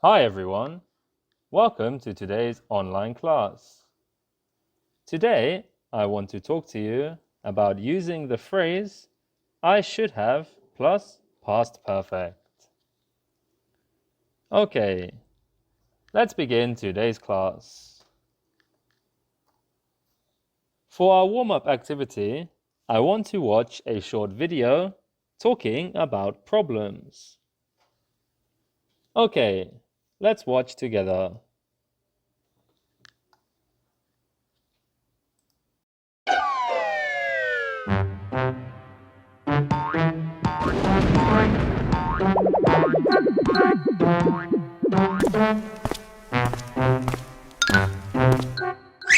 Hi everyone, welcome to today's online class. Today I want to talk to you about using the phrase I should have plus past perfect. Okay, let's begin today's class. For our warm-up activity, I want to watch a short video talking about problems. Okay, let's watch together.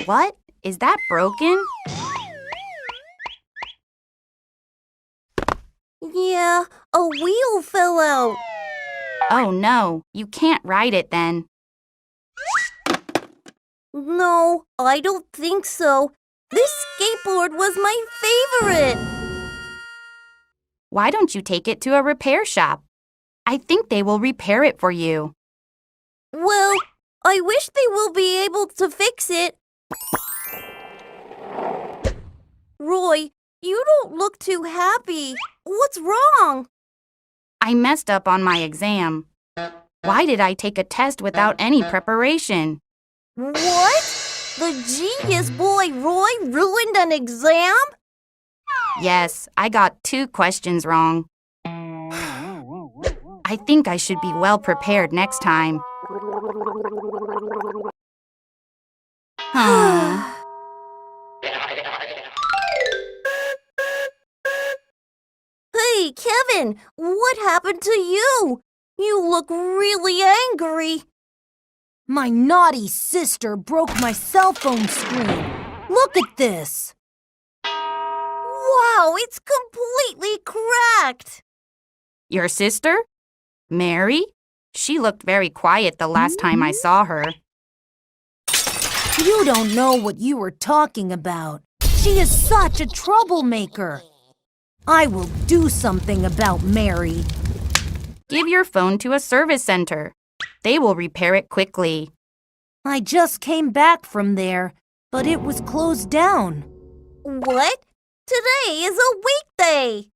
What? Is that broken? Yeah, a wheel fell out. Oh no, you can't ride it then. No, I don't think so. This skateboard was my favorite. Why don't you take it to a repair shop? I think they will repair it for you. Well, I wish they will be able to fix it. Roy, you don't look too happy. What's wrong? I messed up on my exam. Why did I take a test without any preparation? What? The genius boy Roy ruined an exam? Yes, I got 2 questions wrong. I think I should be well prepared next time. Aww. Hey, Kevin, what happened to you? You look really angry. My naughty sister broke my cell phone screen. Look at this. Wow, it's completely cracked. Your sister? Mary? She looked very quiet the last time I saw her. You don't know what you were talking about. She is such a troublemaker. I will do something about Mary. Give your phone to a service center. They will repair it quickly. I just came back from there, but it was closed down. What? Today is a weekday.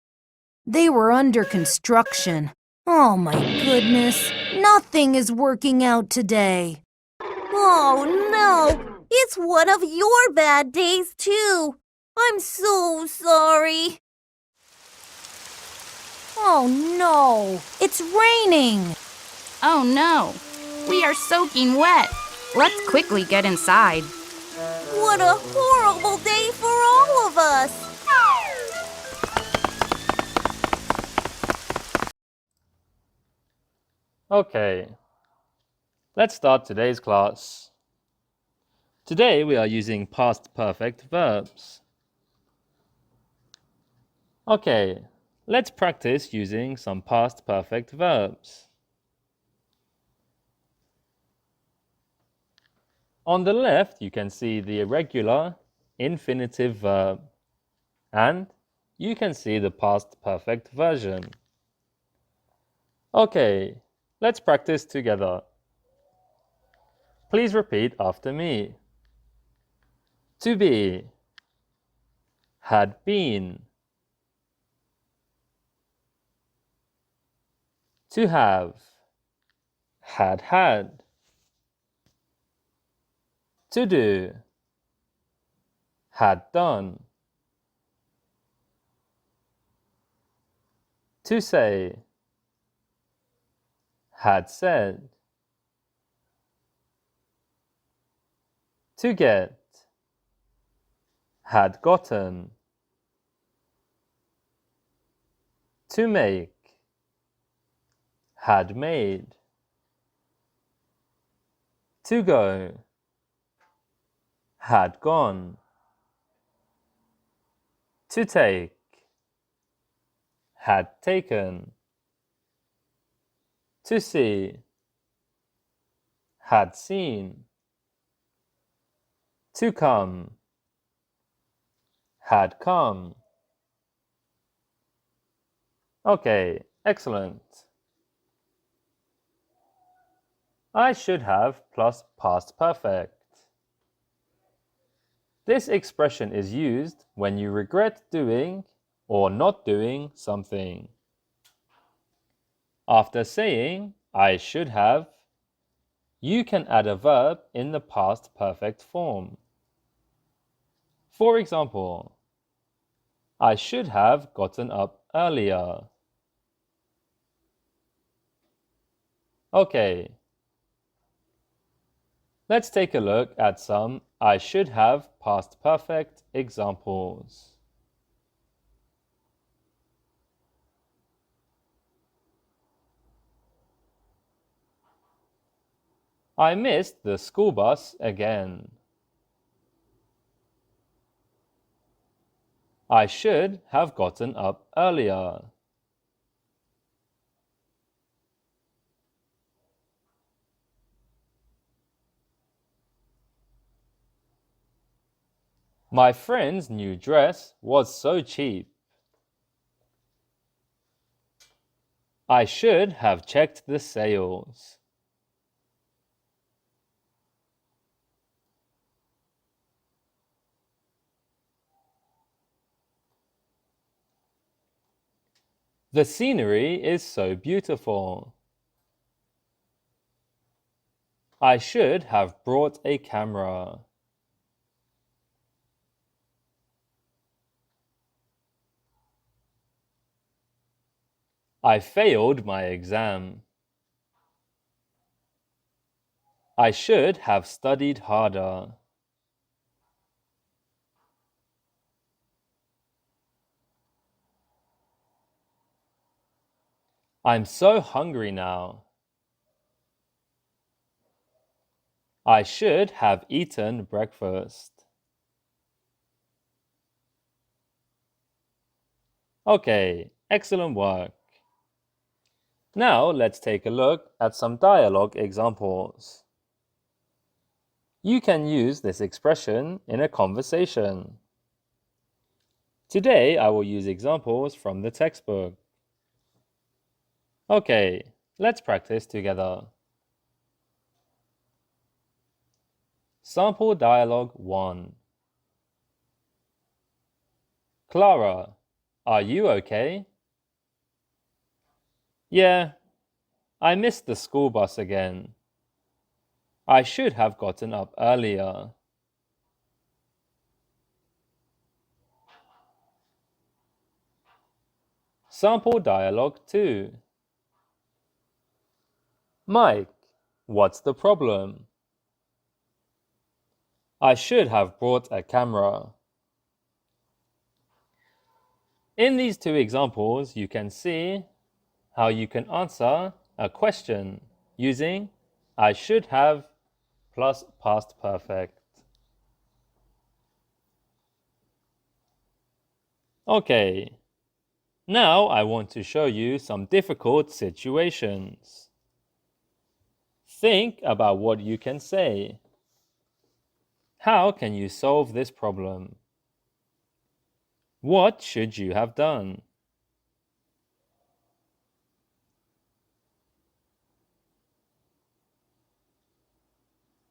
They were under construction. Oh my goodness, nothing is working out today. Oh no, it's one of your bad days too. I'm so sorry. Oh no, it's raining. Oh no, we are soaking wet. Let's quickly get inside. What a horrible day for all of us. Okay, let's start today's class. Today we are using past perfect verbs. Okay, let's practice using some past perfect verbs. On the left, you can see the irregular infinitive verb, and you can see the past perfect version. Okay, let's practice together. Please repeat after me. To be, had been. To have, had had. To do, had done. To say, had said. To get, had gotten. To make, had made. To go, had gone. To take, had taken. To see, had seen. To come, had come. Okay, excellent. I should have plus past perfect. This expression is used when you regret doing or not doing something. After saying I should have, you can add a verb in the past perfect form. For example, I should have gotten up earlier. Okay. Let's take a look at some I should have past perfect examples. I missed the school bus again. I should have gotten up earlier. My friend's new dress was so cheap. I should have checked the sales. The scenery is so beautiful. I should have brought a camera. I failed my exam. I should have studied harder. I'm so hungry now. I should have eaten breakfast. Okay, excellent work. Now let's take a look at some dialogue examples. You can use this expression in a conversation. Today I will use examples from the textbook. Okay, let's practice together. Sample Dialogue 1. Clara, are you okay? Yeah, I missed the school bus again. I should have gotten up earlier. Sample Dialogue 2. Mike, what's the problem? I should have brought a camera. In these two examples, you can see how you can answer a question using I should have plus past perfect. Okay, now I want to show you some difficult situations. Think about what you can say. How can you solve this problem? What should you have done?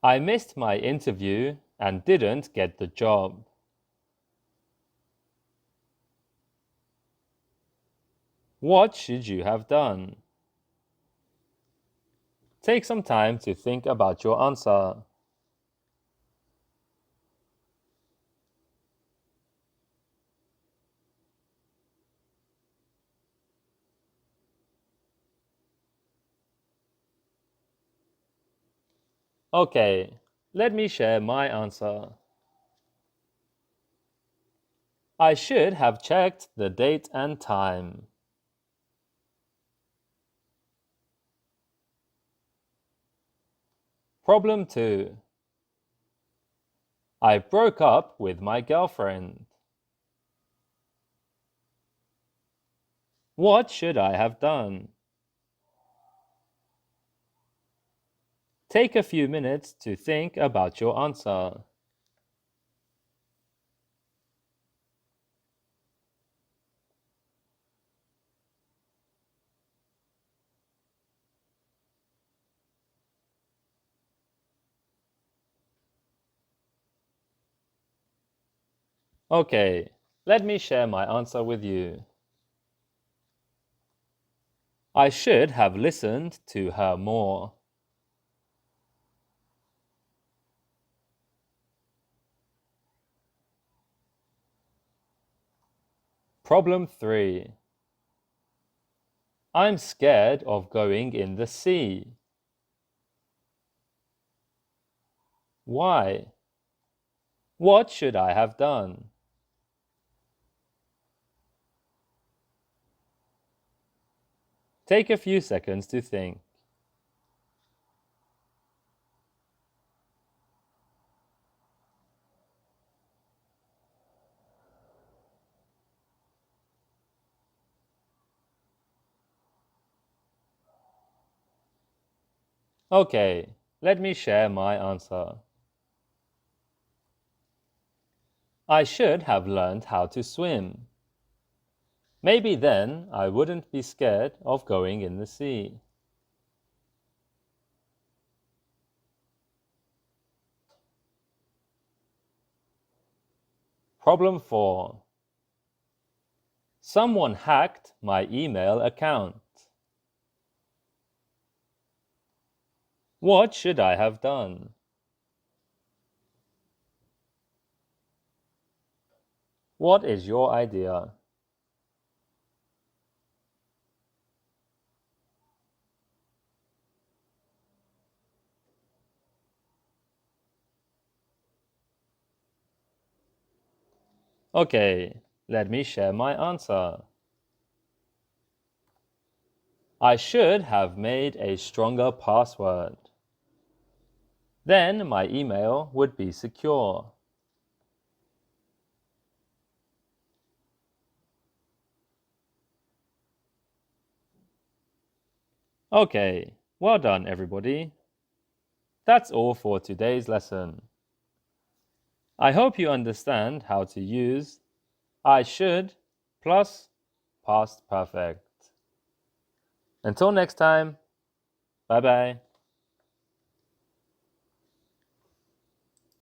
I missed my interview and didn't get the job. What should you have done? Take some time to think about your answer. Okay, let me share my answer. I should have checked the date and time. Problem 2. I broke up with my girlfriend. What should I have done? Take a few minutes to think about your answer. Okay, let me share my answer with you. I should have listened to her more. Problem 3. I'm scared of going in the sea. Why? What should I have done? Take a few seconds to think. Okay, let me share my answer. I should have learned how to swim. Maybe then I wouldn't be scared of going in the sea. Problem 4. Someone hacked my email account. What should I have done? What is your idea? Okay, let me share my answer. I should have made a stronger password. Then my email would be secure. Okay, well done everybody. That's all for today's lesson. I hope you understand how to use I should plus past perfect. Until next time, bye bye.